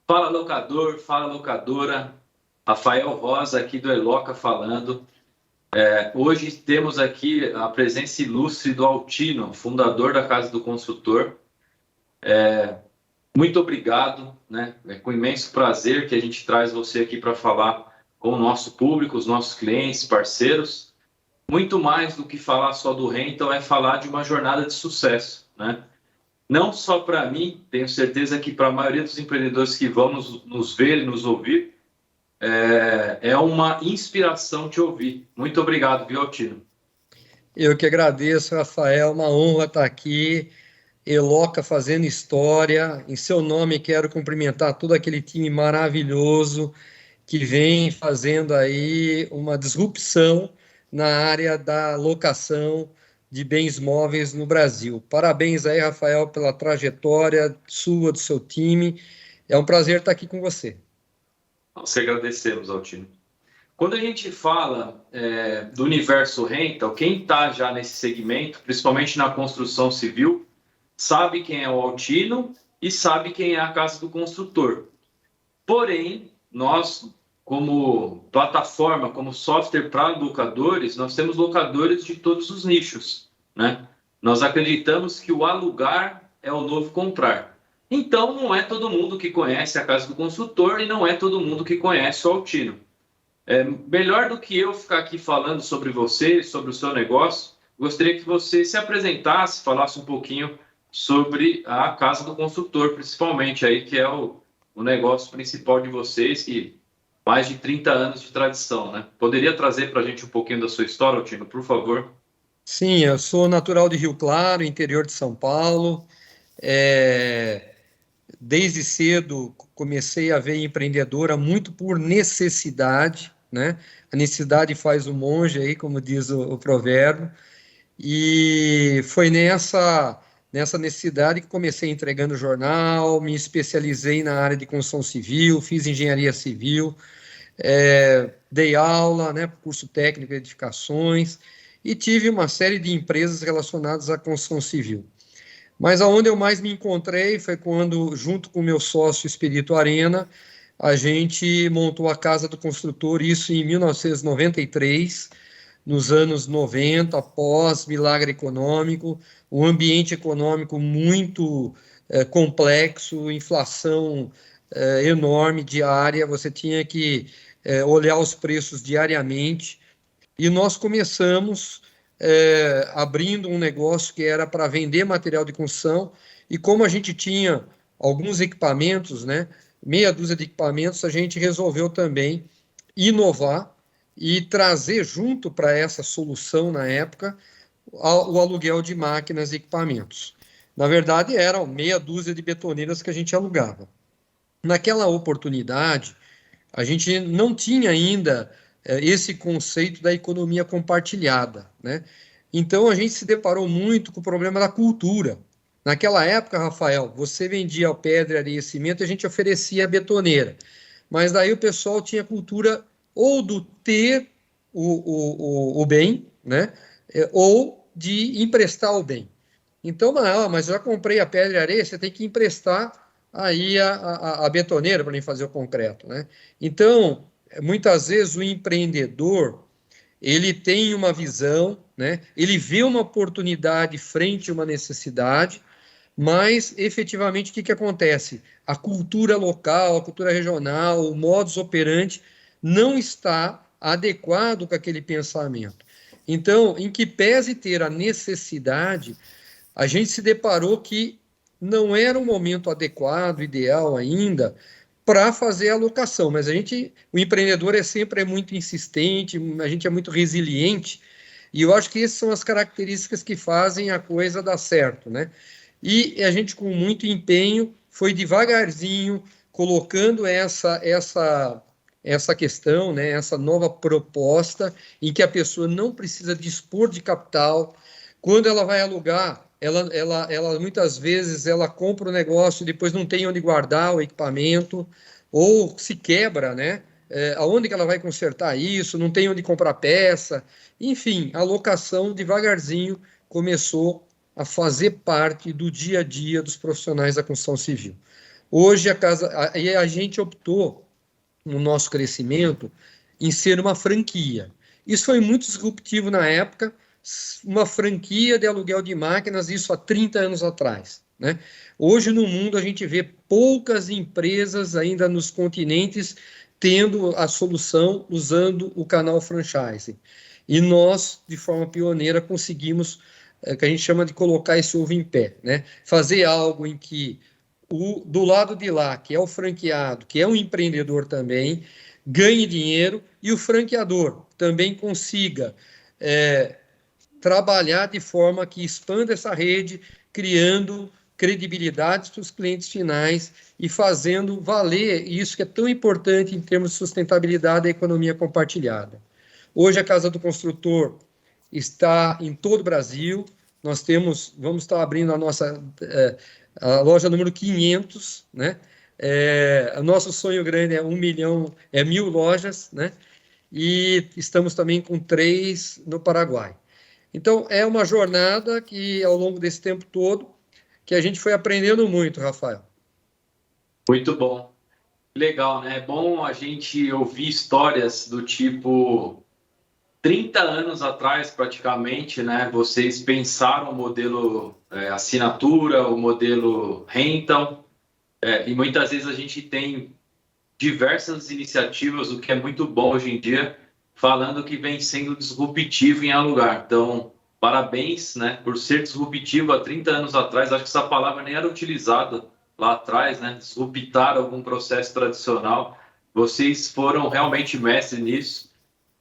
Fala locador, fala locadora, Rafael Rosa aqui do Eloca falando. Hoje temos aqui a presença ilustre do Altino, fundador da Casa do Construtor. Muito obrigado, né? É com imenso prazer que a gente traz você aqui para falar com o nosso público, os nossos clientes, parceiros. Muito mais do que falar só do rental, é falar de uma jornada de sucesso, né? Não só para mim, tenho certeza que para a maioria dos empreendedores que vão nos ver e nos ouvir, é uma inspiração te ouvir. Muito obrigado, viu, Altino? Eu que agradeço, Rafael, uma honra estar aqui. Eloca fazendo história. Em seu nome, quero cumprimentar todo aquele time maravilhoso que vem fazendo aí uma disrupção na área da locação de bens móveis no Brasil. Parabéns aí, Rafael, pela trajetória sua, do seu time. É um prazer estar aqui com você. Nós que agradecemos, Altino. Quando a gente fala do universo rental, quem está já nesse segmento, principalmente na construção civil, sabe quem é o Altino e sabe quem é a Casa do Construtor. Porém, nós, como plataforma, como software para locadores, nós temos locadores de todos os nichos, né? Nós acreditamos que o alugar é o novo comprar. Então, não é todo mundo que conhece a Casa do Construtor e não é todo mundo que conhece o Altino. Melhor do que eu ficar aqui falando sobre você, sobre o seu negócio, gostaria que você se apresentasse, falasse um pouquinho sobre a Casa do Construtor, principalmente aí, que é o negócio principal de vocês, que mais de 30 anos de tradição, né? Poderia trazer para a gente um pouquinho da sua história, Altino, por favor? Sim, eu sou natural de Rio Claro, interior de São Paulo. Desde cedo comecei a ver empreendedora muito por necessidade, né? A necessidade faz o monge aí, como diz o provérbio. E foi nessa necessidade que comecei entregando jornal, me especializei na área de construção civil, fiz engenharia civil, dei aula, né, curso técnico de edificações, e tive uma série de empresas relacionadas à construção civil. Mas aonde eu mais me encontrei foi quando, junto com o meu sócio Espírito Arena, a gente montou a Casa do Construtor, isso em 1993, nos anos 90, após milagre econômico, um ambiente econômico muito complexo, inflação enorme, diária, você tinha que olhar os preços diariamente, e nós começamos abrindo um negócio que era para vender material de construção, e como a gente tinha alguns equipamentos, né, meia dúzia de equipamentos, a gente resolveu também inovar e trazer junto para essa solução, na época, o aluguel de máquinas e equipamentos. Na verdade, eram meia dúzia de betoneiras que a gente alugava. Naquela oportunidade, a gente não tinha ainda esse conceito da economia compartilhada, né? Então, a gente se deparou muito com o problema da cultura. Naquela época, Rafael, você vendia pedra, areia e cimento, a gente oferecia a betoneira. Mas daí o pessoal tinha cultura ou do ter o bem, né? Ou de emprestar o bem. Então, mas eu já comprei a pedra e a areia, você tem que emprestar aí a betoneira para mim fazer o concreto, né? Então, muitas vezes o empreendedor, ele tem uma visão, né? Ele vê uma oportunidade frente a uma necessidade, mas efetivamente o que acontece? A cultura local, a cultura regional, o modus operandi não está adequado com aquele pensamento. Então, em que pese ter a necessidade, a gente se deparou que não era o momento adequado, ideal ainda, para fazer a alocação, mas o empreendedor sempre muito insistente, a gente é muito resiliente, e eu acho que essas são as características que fazem a coisa dar certo, né? E a gente, com muito empenho, foi devagarzinho colocando essa questão, né, essa nova proposta, em que a pessoa não precisa dispor de capital. Quando ela vai alugar, ela muitas vezes ela compra o negócio e depois não tem onde guardar o equipamento, ou se quebra, né? Aonde que ela vai consertar isso? Não tem onde comprar peça. Enfim, a locação devagarzinho começou a fazer parte do dia a dia dos profissionais da construção civil. Hoje a gente optou, no nosso crescimento, em ser uma franquia. Isso foi muito disruptivo na época, uma franquia de aluguel de máquinas, isso há 30 anos atrás, né? Hoje, no mundo, a gente vê poucas empresas ainda nos continentes tendo a solução usando o canal franchise. E nós, de forma pioneira, conseguimos, que a gente chama de colocar esse ovo em pé, né? Fazer algo em que do lado de lá, que é o franqueado, que é um empreendedor também, ganhe dinheiro e o franqueador também consiga trabalhar de forma que expanda essa rede, criando credibilidade para os clientes finais e fazendo valer isso que é tão importante em termos de sustentabilidade da economia compartilhada. Hoje a Casa do Construtor está em todo o Brasil. Nós vamos estar abrindo a loja número 500, né? O nosso sonho grande é 1 milhão, 1.000 lojas, né? E estamos também com 3 no Paraguai. Então, é uma jornada que, ao longo desse tempo todo, que a gente foi aprendendo muito, Rafael. Muito bom. Legal, né? É bom a gente ouvir histórias do tipo 30 anos atrás, praticamente, né? Vocês pensaram o modelo assinatura, o modelo rental, e muitas vezes a gente tem diversas iniciativas, o que é muito bom hoje em dia, falando que vem sendo disruptivo em alugar. Então, parabéns, né, por ser disruptivo há 30 anos atrás. Acho que essa palavra nem era utilizada lá atrás, né? Disruptar algum processo tradicional. Vocês foram realmente mestres nisso.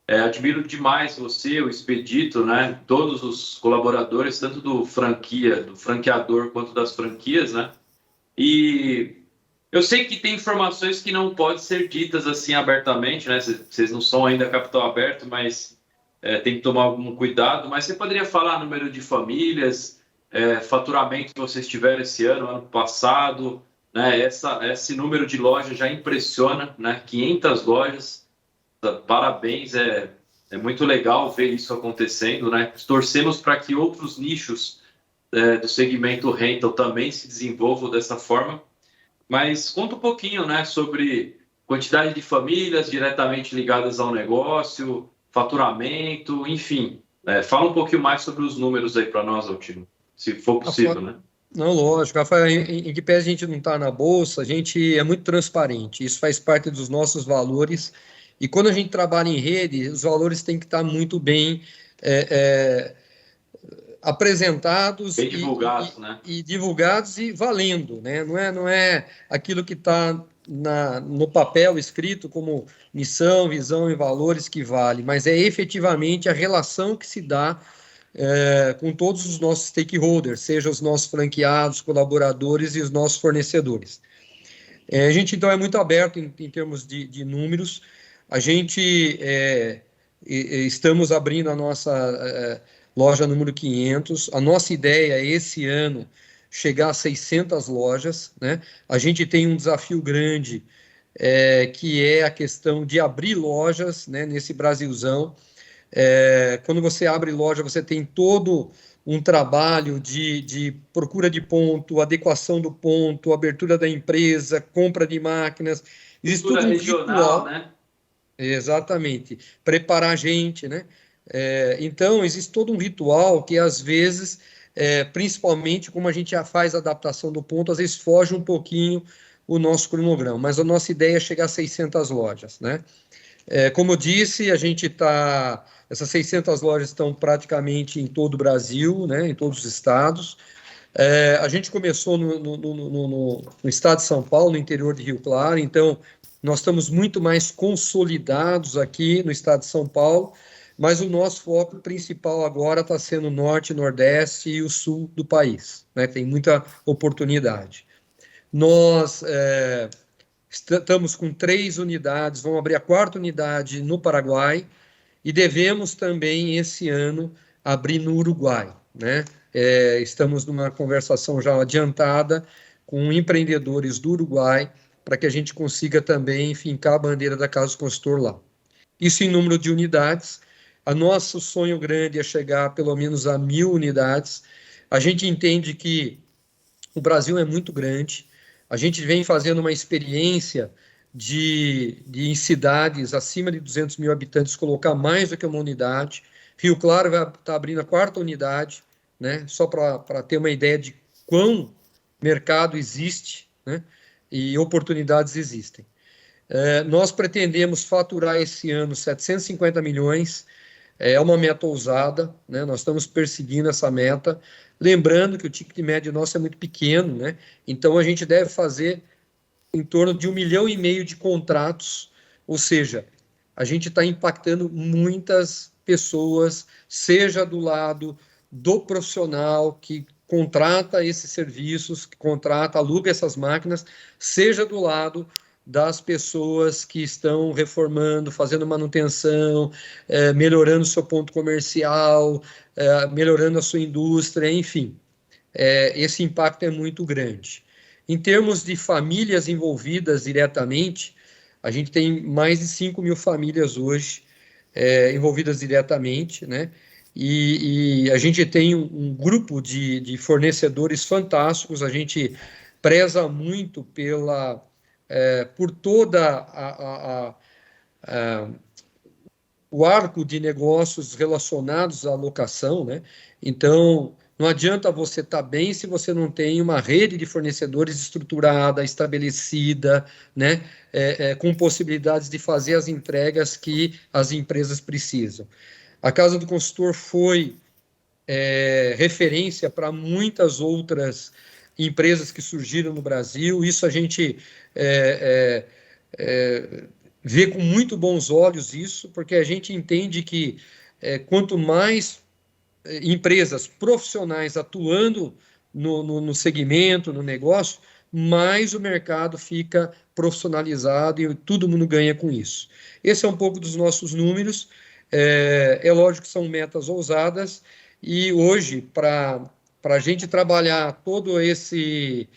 Admiro demais você, o Expedito, né? Todos os colaboradores, tanto do franqueador, quanto das franquias, né? E eu sei que tem informações que não podem ser ditas assim abertamente, né? Vocês não são ainda capital aberto, mas tem que tomar algum cuidado. Mas você poderia falar número de famílias, faturamento que vocês tiveram esse ano passado, né? Esse número de lojas já impressiona, né? 500 lojas. Parabéns, é muito legal ver isso acontecendo, né? Torcemos para que outros nichos do segmento rental também se desenvolvam dessa forma. Mas conta um pouquinho, né, sobre quantidade de famílias diretamente ligadas ao negócio, faturamento, enfim. Fala um pouquinho mais sobre os números aí para nós, Altino, se for possível, né? Não, lógico, Rafael, em que pé a gente não está na bolsa, a gente é muito transparente, isso faz parte dos nossos valores, e quando a gente trabalha em rede, os valores têm que estar muito bem apresentados bem divulgados, né? E divulgados e valendo, né? Não é aquilo que está no papel escrito como missão, visão e valores que vale, mas é efetivamente a relação que se dá com todos os nossos stakeholders, seja os nossos franqueados, colaboradores e os nossos fornecedores. A gente, então, é muito aberto em termos de números. A gente estamos abrindo a nossa loja número 500. A nossa ideia é, esse ano, chegar a 600 lojas, né? A gente tem um desafio grande, que é a questão de abrir lojas, né, nesse Brasilzão. Quando você abre loja, você tem todo um trabalho de procura de ponto, adequação do ponto, abertura da empresa, compra de máquinas. Existe tudo um regional, ritual, né? Exatamente. Preparar a gente, né? Então, existe todo um ritual que, às vezes, principalmente como a gente já faz a adaptação do ponto, às vezes foge um pouquinho o nosso cronograma, mas a nossa ideia é chegar a 600 lojas, né? Como eu disse, a gente está... Essas 600 lojas estão praticamente em todo o Brasil, né, em todos os estados. A gente começou no estado de São Paulo, no interior de Rio Claro, então nós estamos muito mais consolidados aqui no estado de São Paulo, mas o nosso foco principal agora está sendo o norte, nordeste e o sul do país, né? Tem muita oportunidade. Nós estamos com 3 unidades, vamos abrir a 4ª unidade no Paraguai e devemos também, esse ano, abrir no Uruguai, né? Estamos numa conversação já adiantada com empreendedores do Uruguai para que a gente consiga também fincar a bandeira da Casa do Consultor lá. Isso em número de unidades. O nosso sonho grande é chegar pelo menos a 1.000 unidades. A gente entende que o Brasil é muito grande, A gente vem fazendo uma experiência em cidades acima de 200 mil habitantes, colocar mais do que uma unidade. Rio Claro vai estar abrindo a 4ª unidade, né? Só para ter uma ideia de quão mercado existe, né? E oportunidades existem. Nós pretendemos faturar esse ano 750 milhões, é uma meta ousada, né? Nós estamos perseguindo essa meta, lembrando que o ticket médio nosso é muito pequeno, né? Então a gente deve fazer em torno de 1,5 milhão de contratos, ou seja, a gente está impactando muitas pessoas, seja do lado do profissional que contrata esses serviços, que contrata, aluga essas máquinas, seja do lado das pessoas que estão reformando, fazendo manutenção, melhorando o seu ponto comercial, melhorando a sua indústria, enfim. Esse impacto é muito grande. Em termos de famílias envolvidas diretamente, a gente tem mais de 5 mil famílias hoje envolvidas diretamente, né? E a gente tem um grupo de fornecedores fantásticos, a gente preza muito por toda o arco de negócios relacionados à locação, né? Então, não adianta você estar bem se você não tem uma rede de fornecedores estruturada, estabelecida, né? Com possibilidades de fazer as entregas que as empresas precisam. A Casa do Consultor foi referência para muitas outras empresas que surgiram no Brasil. Isso a gente vê com muito bons olhos isso, porque a gente entende que quanto mais empresas profissionais atuando no segmento, no negócio, mais o mercado fica profissionalizado e todo mundo ganha com isso. Esse é um pouco dos nossos números. É lógico que são metas ousadas, e hoje, para a gente trabalhar todo esse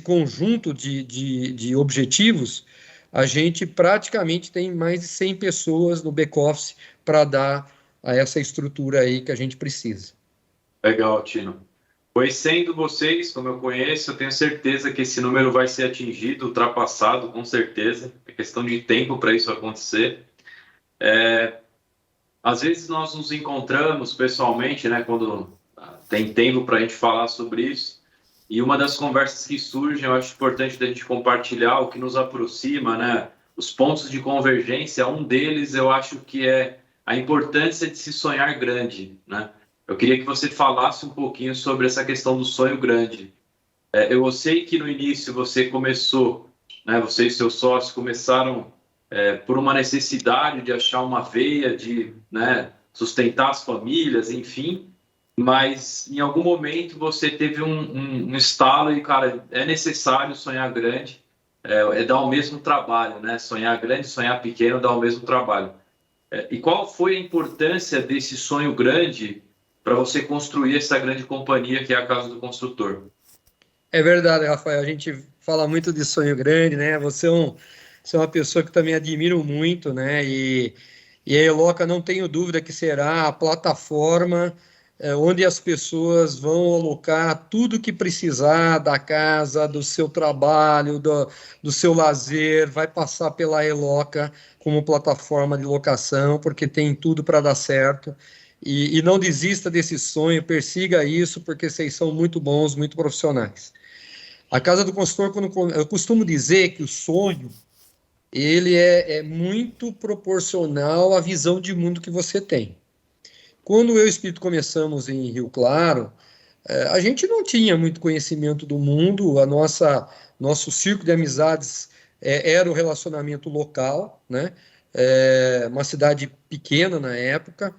conjunto de objetivos, a gente praticamente tem mais de 100 pessoas no back-office para dar a essa estrutura aí que a gente precisa. Legal, Tino. Conhecendo vocês, como eu conheço, eu tenho certeza que esse número vai ser atingido, ultrapassado, com certeza. É questão de tempo para isso acontecer. Às vezes nós nos encontramos pessoalmente, né, quando tem tempo para a gente falar sobre isso, e uma das conversas que surgem, eu acho importante da gente compartilhar o que nos aproxima, né, os pontos de convergência. Um deles, eu acho que é a importância de se sonhar grande, né? Eu queria que você falasse um pouquinho sobre essa questão do sonho grande. Eu sei que no início você começou, né, você e seus sócios começaram por uma necessidade de achar uma veia de, né, sustentar as famílias, enfim, mas em algum momento você teve um estalo e, cara, é necessário sonhar grande, dar o mesmo trabalho, né? Sonhar grande, sonhar pequeno dá o mesmo trabalho. E qual foi a importância desse sonho grande para você construir essa grande companhia que é a Casa do Construtor? É verdade, Rafael, a gente fala muito de sonho grande, né? Você é uma pessoa que também admiro muito, né? E a Eloca, não tenho dúvida que será a plataforma onde as pessoas vão alocar tudo que precisar da casa, do seu trabalho, do seu lazer, vai passar pela Eloca como plataforma de locação, porque tem tudo para dar certo. E não desista desse sonho, persiga isso, porque vocês são muito bons, muito profissionais. A Casa do Consultor, eu costumo dizer que o sonho, ele é muito proporcional à visão de mundo que você tem. Quando eu e o Espírito começamos em Rio Claro, a gente não tinha muito conhecimento do mundo, nosso círculo de amizades era o relacionamento local, né? Uma cidade pequena na época,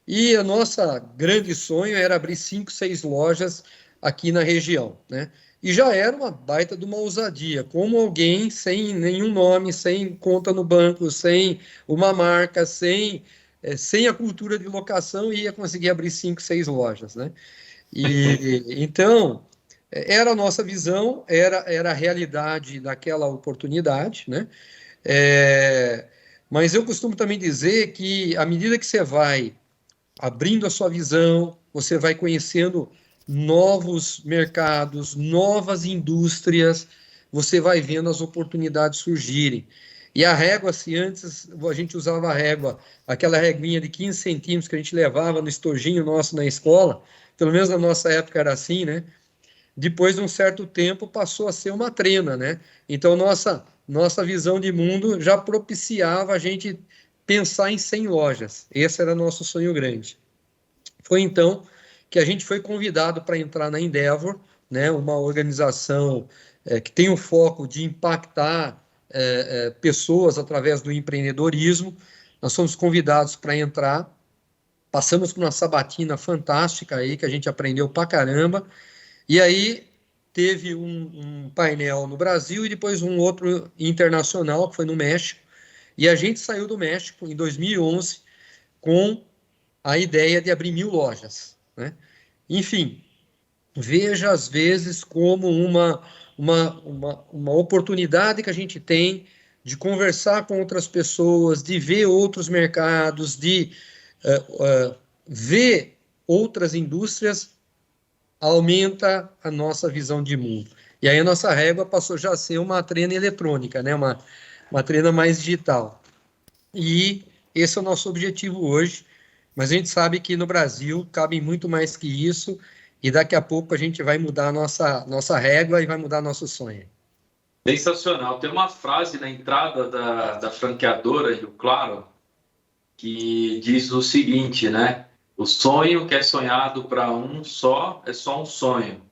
e a nossa grande sonho era abrir 5, 6 lojas aqui na região, né? E já era uma baita de uma ousadia, como alguém sem nenhum nome, sem conta no banco, sem uma marca, sem a cultura de locação, ia conseguir abrir 5, 6 lojas, né? Então, era a nossa visão, era a realidade daquela oportunidade, né? Mas eu costumo também dizer que, à medida que você vai abrindo a sua visão, você vai conhecendo novos mercados, novas indústrias, você vai vendo as oportunidades surgirem. E a régua, se antes a gente usava a régua, aquela reguinha de 15 centímetros que a gente levava no estojinho nosso na escola, pelo menos na nossa época era assim, né? Depois de um certo tempo passou a ser uma trena, né? Então nossa visão de mundo já propiciava a gente pensar em 100 lojas. Esse era nosso sonho grande. Foi então que a gente foi convidado para entrar na Endeavor, né? Uma organização que tem o foco de impactar pessoas através do empreendedorismo. Nós fomos convidados para entrar, passamos por uma sabatina fantástica aí, que a gente aprendeu pra caramba, e aí teve um painel no Brasil e depois um outro internacional, que foi no México, e a gente saiu do México em 2011 com a ideia de abrir 1.000 lojas, né? Enfim, veja às vezes como uma oportunidade que a gente tem de conversar com outras pessoas, de ver outros mercados, de ver outras indústrias, aumenta a nossa visão de mundo. E aí a nossa régua passou já a ser uma trena eletrônica, né? Uma trena mais digital. E esse é o nosso objetivo hoje, mas a gente sabe que no Brasil cabe muito mais que isso, e daqui a pouco a gente vai mudar a nossa régua e vai mudar nosso sonho. Sensacional. Tem uma frase na entrada da franqueadora, Rio Claro, que diz o seguinte, né? O sonho que é sonhado para um só é só um sonho,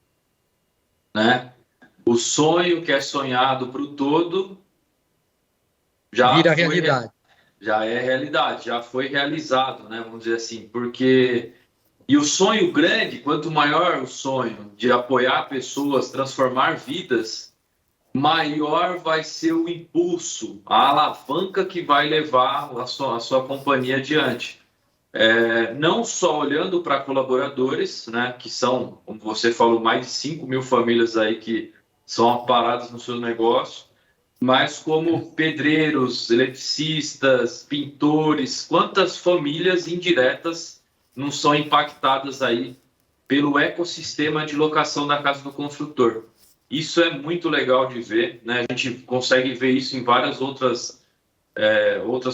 né? O sonho que é sonhado para o todo já vira realidade. Já é realidade, já foi realizado, né? Vamos dizer assim, porque e o sonho grande, quanto maior o sonho de apoiar pessoas, transformar vidas, maior vai ser o impulso, a alavanca que vai levar a sua companhia adiante. Não só olhando para colaboradores, né, que são, como você falou, mais de 5.000 famílias aí que são aparadas no seu negócio, mas como pedreiros, eletricistas, pintores, quantas famílias indiretas não são impactadas aí pelo ecossistema de locação da casa do construtor. Isso é muito legal de ver, né? A gente consegue ver isso em várias outras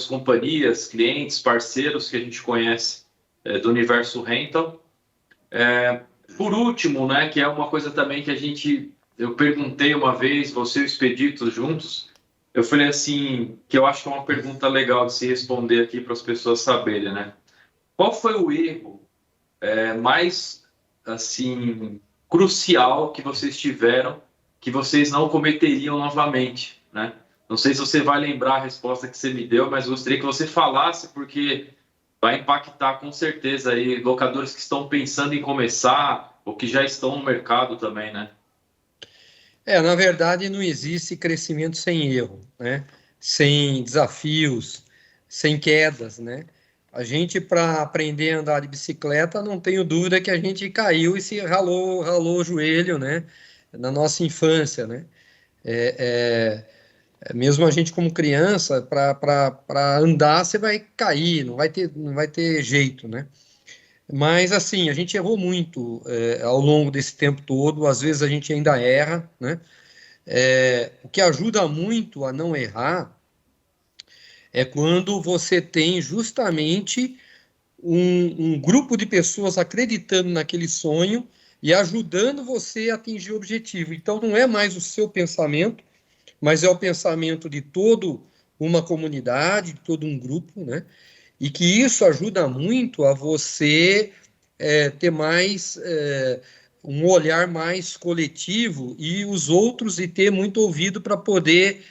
companhias, clientes, parceiros que a gente conhece do universo rental. Por último, né, que é uma coisa também que eu perguntei uma vez, você e o Expedito juntos, eu falei assim, que eu acho que é uma pergunta legal de se responder aqui para as pessoas saberem, né? Qual foi o erro mais, assim, crucial que vocês tiveram, que vocês não cometeriam novamente, né? Não sei se você vai lembrar a resposta que você me deu, mas gostaria que você falasse, porque vai impactar com certeza aí locadores que estão pensando em começar ou que já estão no mercado também, né? Na verdade, não existe crescimento sem erro, né? Sem desafios, sem quedas, né? A gente, para aprender a andar de bicicleta, não tenho dúvida que a gente caiu e se ralou o joelho, né? Na nossa infância, né? Mesmo a gente como criança, para andar, você vai cair, não vai ter jeito, né? Mas, assim, a gente errou muito ao longo desse tempo todo, às vezes a gente ainda erra, né? O que ajuda muito a não errar é quando você tem justamente um grupo de pessoas acreditando naquele sonho e ajudando você a atingir o objetivo. Então, não é mais o seu pensamento, mas é o pensamento de toda uma comunidade, de todo um grupo, né? E que isso ajuda muito a você ter mais um olhar mais coletivo e os outros e ter muito ouvido para poder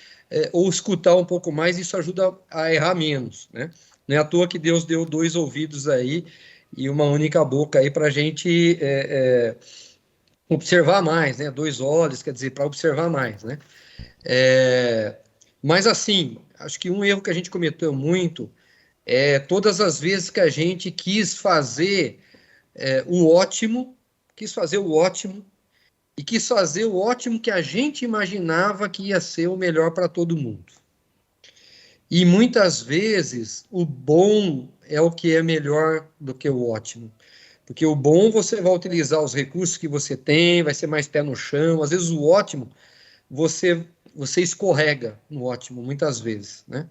ou escutar um pouco mais, isso ajuda a errar menos, né? Não é à toa que Deus deu 2 ouvidos aí e uma única boca aí para a gente observar mais, né? 2 olhos, quer dizer, para observar mais, né? Mas assim, acho que um erro que a gente cometeu muito todas as vezes que a gente quis fazer o ótimo e quis fazer o ótimo que a gente imaginava que ia ser o melhor para todo mundo. E muitas vezes o bom é o que é melhor do que o ótimo. Porque o bom você vai utilizar os recursos que você tem, vai ser mais pé no chão. Às vezes o ótimo você escorrega no ótimo, muitas vezes, né?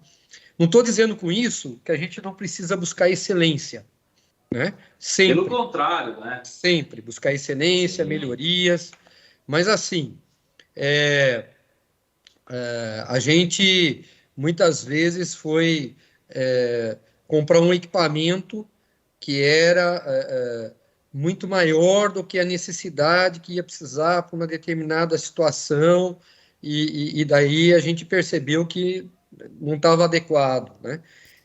Não estou dizendo com isso que a gente não precisa buscar excelência, né? Pelo Sempre, contrário, né? sempre buscar excelência, Sim. melhorias, mas assim, a gente muitas vezes foi comprar um equipamento que era muito maior do que a necessidade que ia precisar para uma determinada situação, e daí a gente percebeu que não estava adequado, né?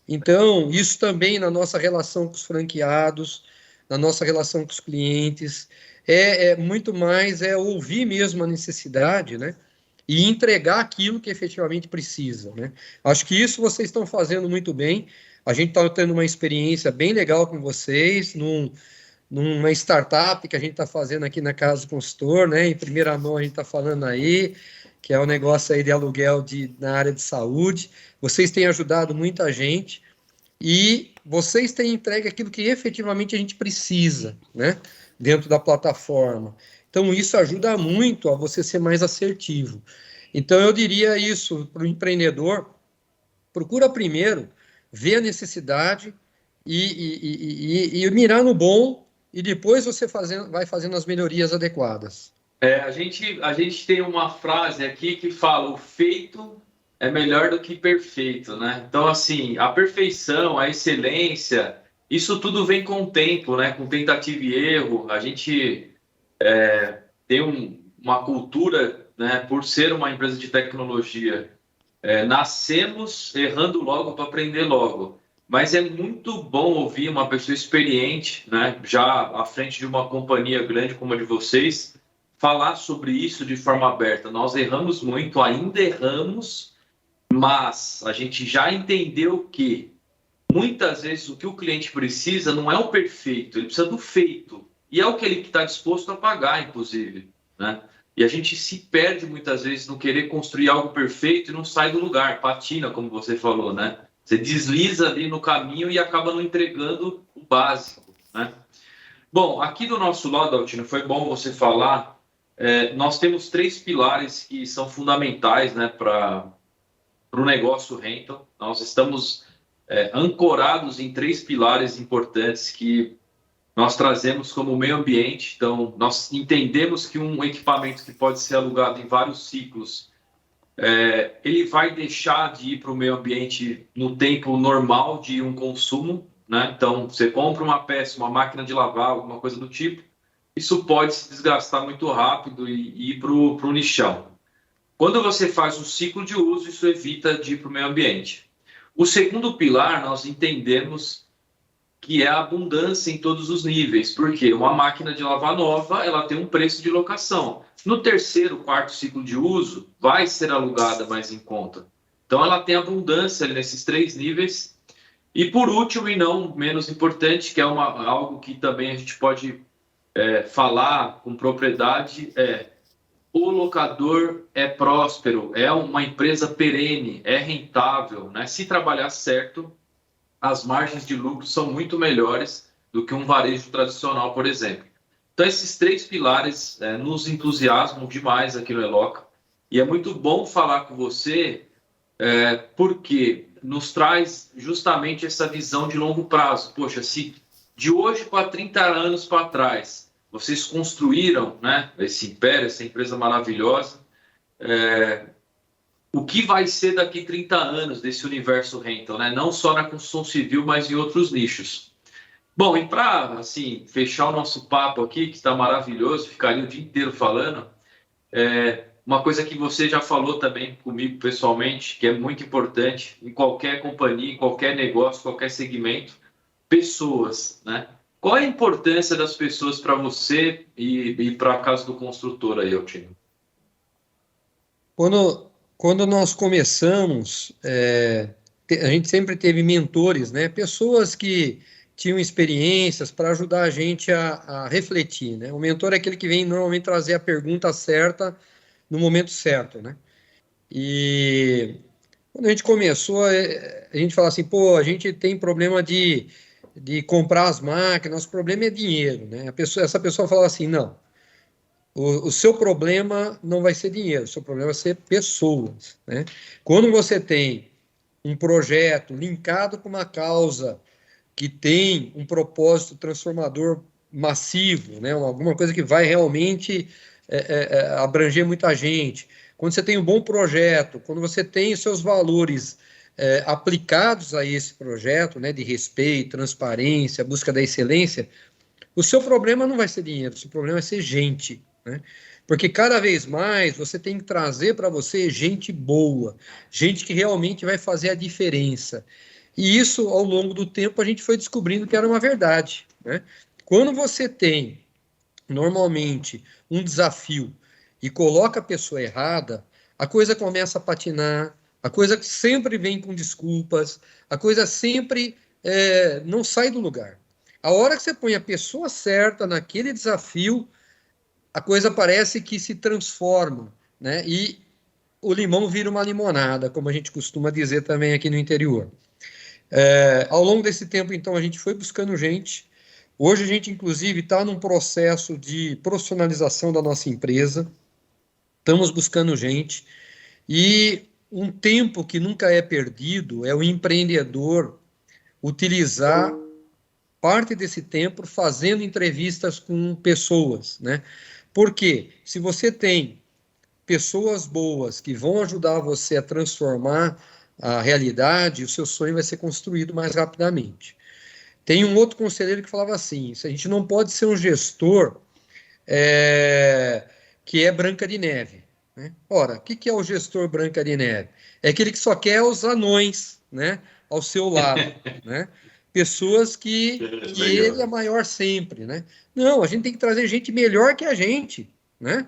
Então, isso também na nossa relação com os franqueados, na nossa relação com os clientes, muito mais ouvir mesmo a necessidade, né? E entregar aquilo que efetivamente precisa, né? Acho que isso vocês estão fazendo muito bem. A gente está tendo uma experiência bem legal com vocês, numa startup que a gente está fazendo aqui na Casa do Consultor, né? Em primeira mão a gente está falando aí, que é um negócio aí de aluguel na área de saúde. Vocês têm ajudado muita gente e vocês têm entregue aquilo que efetivamente a gente precisa, né? Dentro da plataforma. Então, isso ajuda muito a você ser mais assertivo. Então, eu diria isso para o empreendedor: procura primeiro ver a necessidade e mirar no bom, e depois você vai fazendo as melhorias adequadas. A gente tem uma frase aqui que fala: o feito é melhor do que perfeito, né? Então, assim, a perfeição, a excelência, isso tudo vem com o tempo, né? Com tentativa e erro. A gente tem uma cultura, né? Por ser uma empresa de tecnologia, nascemos errando logo para aprender logo. Mas é muito bom ouvir uma pessoa experiente, né? Já à frente de uma companhia grande como a de vocês, falar sobre isso de forma aberta. Nós erramos muito, ainda erramos, mas a gente já entendeu que muitas vezes o que o cliente precisa não é o perfeito, ele precisa do feito. E é o que ele está disposto a pagar, inclusive, né? E a gente se perde muitas vezes no querer construir algo perfeito e não sai do lugar, patina, como você falou, né? Você desliza ali no caminho e acaba não entregando o básico, né? Bom, aqui do nosso lado, Altino, foi bom você falar. Nós temos 3 pilares que são fundamentais, né, para o negócio rental. Nós estamos ancorados em 3 pilares importantes que nós trazemos como meio ambiente. Então, nós entendemos que um equipamento que pode ser alugado em vários ciclos, ele vai deixar de ir para o meio ambiente no tempo normal de um consumo, né? Então, você compra uma peça, uma máquina de lavar, alguma coisa do tipo, isso pode se desgastar muito rápido e ir para o lixão. Quando você faz um ciclo de uso, isso evita de ir para o meio ambiente. O segundo pilar, nós entendemos que é a abundância em todos os níveis, porque uma máquina de lavar nova, ela tem um preço de locação. No terceiro, quarto ciclo de uso, vai ser alugada mais em conta. Então, ela tem abundância nesses 3 níveis. E por último, e não menos importante, que é algo que também a gente pode falar com propriedade, o locador é próspero, é uma empresa perene, é rentável, né? Se trabalhar certo, as margens de lucro são muito melhores do que um varejo tradicional, por exemplo. Então, esses 3 pilares nos entusiasmam demais aqui no Eloca. E é muito bom falar com você, porque nos traz justamente essa visão de longo prazo. Poxa, se de hoje para 30 anos para trás, vocês construíram, né, esse império, essa empresa maravilhosa, o que vai ser daqui 30 anos desse universo rental, né? Não só na construção civil, mas em outros nichos. Bom, e para assim, fechar o nosso papo aqui, que está maravilhoso, ficaria o dia inteiro falando, uma coisa que você já falou também comigo pessoalmente, que é muito importante em qualquer companhia, em qualquer negócio, qualquer segmento: pessoas, né? Qual é a importância das pessoas para você e para a Casa do Construtor aí, Altino? Quando nós começamos, a gente sempre teve mentores, né? Pessoas que tinham experiências para ajudar a gente a refletir, né? O mentor é aquele que vem normalmente trazer a pergunta certa no momento certo, né? E quando a gente começou, a gente fala assim: pô, a gente tem problema de comprar as máquinas, nosso problema é dinheiro, né? Essa pessoa falava assim: não, o seu problema não vai ser dinheiro, o seu problema vai ser pessoas, né? Quando você tem um projeto linkado com uma causa que tem um propósito transformador massivo, né? Alguma coisa que vai realmente abranger muita gente. Quando você tem um bom projeto, quando você tem os seus valores aplicados a esse projeto, né, de respeito, transparência, busca da excelência, o seu problema não vai ser dinheiro, o seu problema vai ser gente, né? Porque cada vez mais você tem que trazer para você gente boa, gente que realmente vai fazer a diferença. E isso, ao longo do tempo, a gente foi descobrindo que era uma verdade, né? Quando você tem, normalmente, um desafio e coloca a pessoa errada, a coisa começa a patinar, a coisa sempre vem com desculpas, a coisa sempre não sai do lugar. A hora que você põe a pessoa certa naquele desafio, a coisa parece que se transforma, né? E o limão vira uma limonada, como a gente costuma dizer também aqui no interior. Ao longo desse tempo, então, a gente foi buscando gente. Hoje a gente, inclusive, está num processo de profissionalização da nossa empresa. Estamos buscando gente. E um tempo que nunca é perdido é o empreendedor utilizar parte desse tempo fazendo entrevistas com pessoas, né? Porque se você tem pessoas boas que vão ajudar você a transformar a realidade, o seu sonho vai ser construído mais rapidamente. Tem um outro conselheiro que falava assim: a gente não pode ser um gestor que é Branca de Neve, né? Ora, o que é o gestor Branca de Neve? É aquele que só quer os anões, né, ao seu lado, né? Pessoas que ele é maior sempre, né? Não, a gente tem que trazer gente melhor que a gente, né?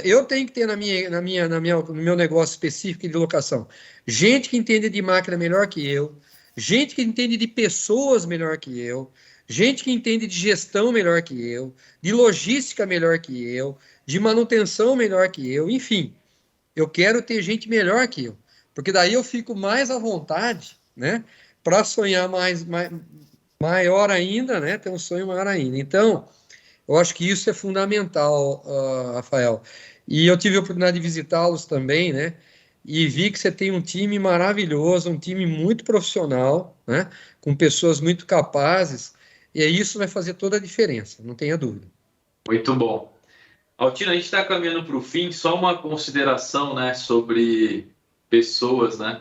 Eu tenho que ter no meu negócio específico de locação gente que entende de máquina melhor que eu, gente que entende de pessoas melhor que eu, gente que entende de gestão melhor que eu, de logística melhor que eu, de manutenção melhor que eu, enfim, eu quero ter gente melhor que eu, porque daí eu fico mais à vontade, né, para sonhar maior ainda, né, ter um sonho maior ainda. Então, eu acho que isso é fundamental, Rafael. E eu tive a oportunidade de visitá-los também, né? E vi que você tem um time maravilhoso, um time muito profissional, né? Com pessoas muito capazes. E isso vai fazer toda a diferença, não tenha dúvida. Muito bom. Altino, a gente está caminhando para o fim. Só uma consideração, né, sobre pessoas, né?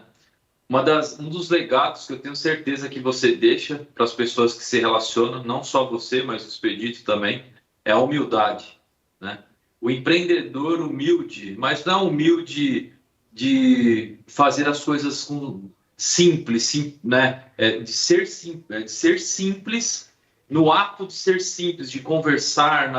Um dos legados que eu tenho certeza que você deixa para as pessoas que se relacionam, não só você, mas o Expedito também, é a humildade, né? O empreendedor humilde, mas não humilde de fazer as coisas simples, né? De ser simples no ato de ser simples, de conversar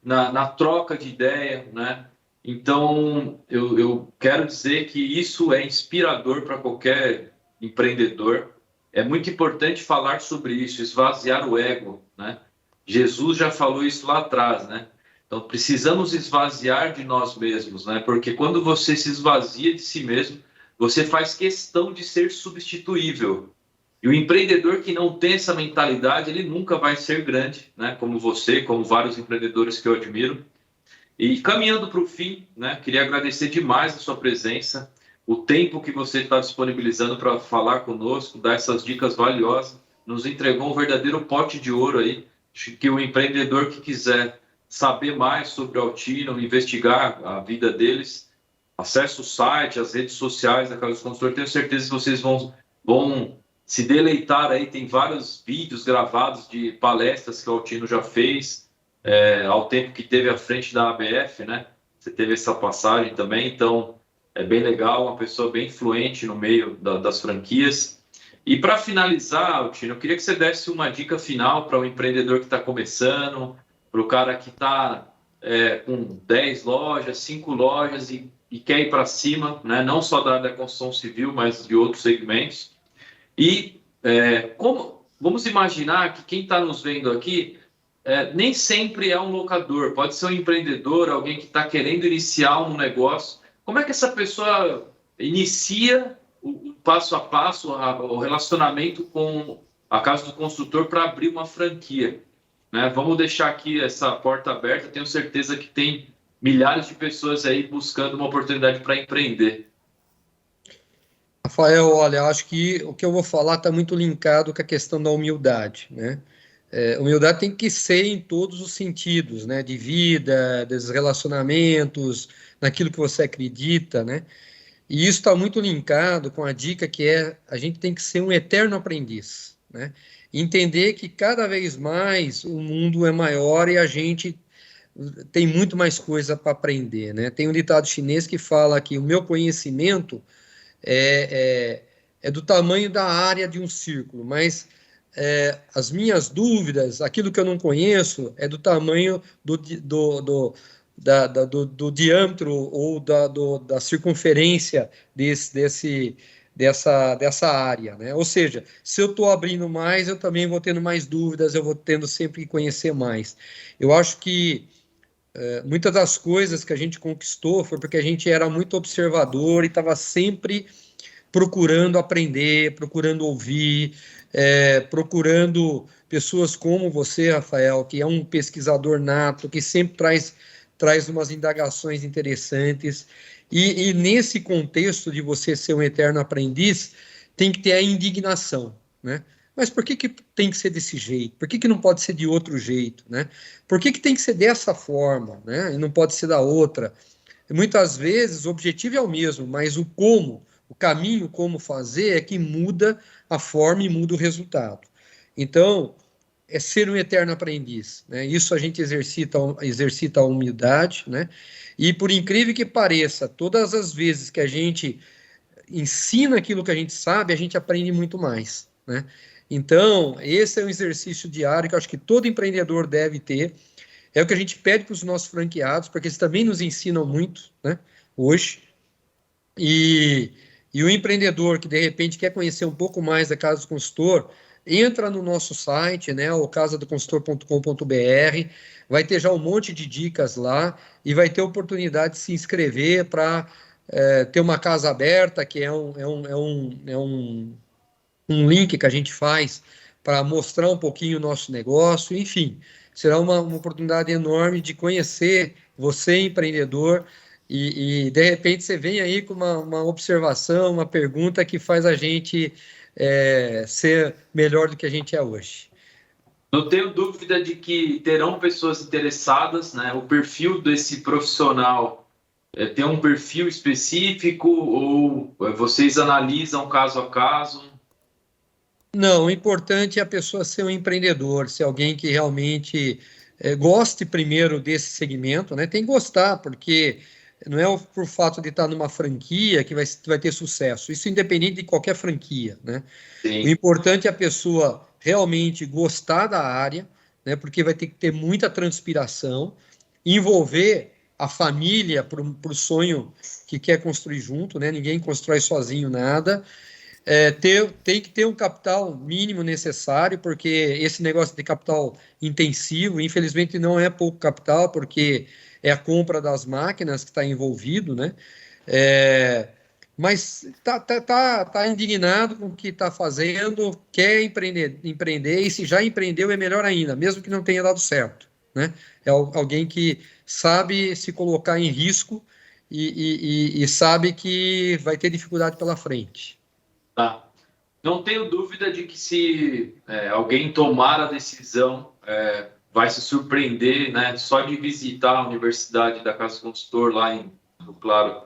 na troca de ideia, né? Então, eu quero dizer que isso é inspirador para qualquer empreendedor. É muito importante falar sobre isso, esvaziar o ego, né? Jesus já falou isso lá atrás, né? Então, precisamos esvaziar de nós mesmos, né? Porque quando você se esvazia de si mesmo, você faz questão de ser substituível. E o empreendedor que não tem essa mentalidade, ele nunca vai ser grande, né? Como você, como vários empreendedores que eu admiro. E caminhando para o fim, né, queria agradecer demais a sua presença, o tempo que você está disponibilizando para falar conosco, dar essas dicas valiosas, nos entregou um verdadeiro pote de ouro aí, que o empreendedor que quiser saber mais sobre o Altino, investigar a vida deles, acesse o site, as redes sociais da Carlos Consultor, tenho certeza que vocês vão se deleitar aí, tem vários vídeos gravados de palestras que o Altino já fez, ao tempo que teve à frente da ABF, né? Você teve essa passagem também, então é bem legal, uma pessoa bem influente no meio das franquias. E para finalizar, Altino, eu queria que você desse uma dica final para o empreendedor que está começando, para o cara que está com 10 lojas, 5 lojas e quer ir para cima, né? Não só da área da construção civil, mas de outros segmentos. E vamos imaginar que quem está nos vendo aqui nem sempre é um locador, pode ser um empreendedor, alguém que está querendo iniciar um negócio. Como é que essa pessoa inicia o passo a passo, o relacionamento com a Casa do Construtor para abrir uma franquia, né? Vamos deixar aqui essa porta aberta, tenho certeza que tem milhares de pessoas aí buscando uma oportunidade para empreender. Rafael, olha, acho que o que eu vou falar está muito linkado com a questão da humildade, né? Humildade tem que ser em todos os sentidos, né? De vida, dos relacionamentos, naquilo que você acredita, né? E isso está muito linkado com a dica que é a gente tem que ser um eterno aprendiz, né? Entender que cada vez mais o mundo é maior e a gente tem muito mais coisa para aprender, né? Tem um ditado chinês que fala que o meu conhecimento é do tamanho da área de um círculo, mas as minhas dúvidas, aquilo que eu não conheço, é do tamanho do diâmetro ou da circunferência dessa área, né? Ou seja, se eu estou abrindo mais, eu também vou tendo mais dúvidas, eu vou tendo sempre que conhecer mais. Eu acho que muitas das coisas que a gente conquistou foi porque a gente era muito observador e estava sempre procurando aprender, procurando ouvir, procurando pessoas como você, Rafael, que é um pesquisador nato, que sempre traz umas indagações interessantes. E nesse contexto de você ser um eterno aprendiz, tem que ter a indignação, né? Mas por que tem que ser desse jeito? Por que não pode ser de outro jeito, né? Por que tem que ser dessa forma, né? E não pode ser da outra? Muitas vezes o objetivo é o mesmo, mas o como, o caminho como fazer é que muda a forma e muda o resultado. Então, é ser um eterno aprendiz, né? Isso a gente exercita a humildade, né? E por incrível que pareça, todas as vezes que a gente ensina aquilo que a gente sabe, a gente aprende muito mais, né? Então, esse é um exercício diário que eu acho que todo empreendedor deve ter. É o que a gente pede para os nossos franqueados, porque eles também nos ensinam muito, né, hoje. E o empreendedor que, de repente, quer conhecer um pouco mais da Casa do Consultor, entra no nosso site, né, o casadoconsultor.com.br, vai ter já um monte de dicas lá e vai ter a oportunidade de se inscrever para ter uma casa aberta, que é um link que a gente faz para mostrar um pouquinho o nosso negócio, enfim, será uma oportunidade enorme de conhecer você, empreendedor, e de repente você vem aí com uma observação, uma pergunta que faz a gente ser melhor do que a gente é hoje. Não tenho dúvida de que terão pessoas interessadas, né? O perfil desse profissional tem um perfil específico ou vocês analisam caso a caso? Não, o importante é a pessoa ser um empreendedor, ser alguém que realmente goste primeiro desse segmento, né? Tem que gostar, porque não é por fato de estar numa franquia que vai ter sucesso. Isso independente de qualquer franquia, né? O Sim. importante é a pessoa realmente gostar da área, né? Porque vai ter que ter muita transpiração, envolver a família para o sonho que quer construir junto, né? Ninguém constrói sozinho nada. Tem que ter um capital mínimo necessário, porque esse negócio de capital intensivo, infelizmente, não é pouco capital, porque é a compra das máquinas que está envolvido, né? Mas tá indignado com o que está fazendo, quer empreender, e se já empreendeu é melhor ainda, mesmo que não tenha dado certo, né? É alguém que sabe se colocar em risco e sabe que vai ter dificuldade pela frente. Tá. Não tenho dúvida de que se alguém tomar a decisão, vai se surpreender, né? Só de visitar a Universidade da Casa do Consultor lá em Rio Claro,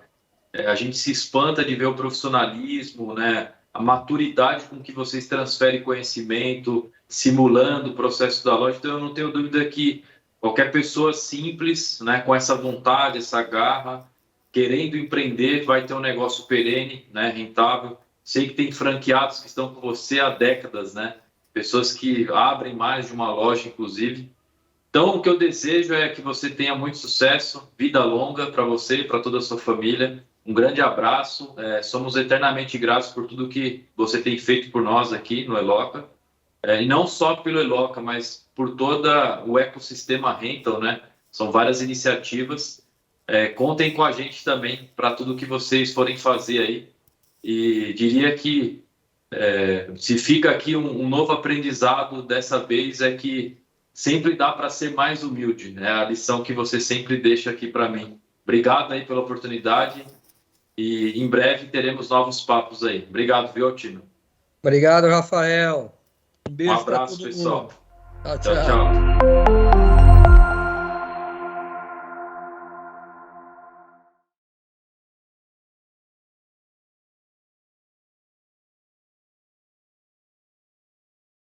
a gente se espanta de ver o profissionalismo, né? A maturidade com que vocês transferem conhecimento, simulando o processo da loja. Então, eu não tenho dúvida que qualquer pessoa simples, né? Com essa vontade, essa garra, querendo empreender, vai ter um negócio perene, né? Rentável. Sei que tem franqueados que estão com você há décadas, né? Pessoas que abrem mais de uma loja, inclusive. Então, o que eu desejo é que você tenha muito sucesso, vida longa para você e para toda a sua família. Um grande abraço. Somos eternamente gratos por tudo que você tem feito por nós aqui no Eloca. E não só pelo Eloca, mas por todo o ecossistema Rental, né? São várias iniciativas. Contem com a gente também para tudo que vocês forem fazer aí. E diria que se fica aqui um novo aprendizado dessa vez é que sempre dá para ser mais humilde, né? A lição que você sempre deixa aqui para mim. Obrigado aí pela oportunidade e em breve teremos novos papos aí. Obrigado, viu, Altino? Obrigado, Rafael. Um Um beijo para abraço, todo pessoal. mundo. Tchau, Tchau, tchau. tchau.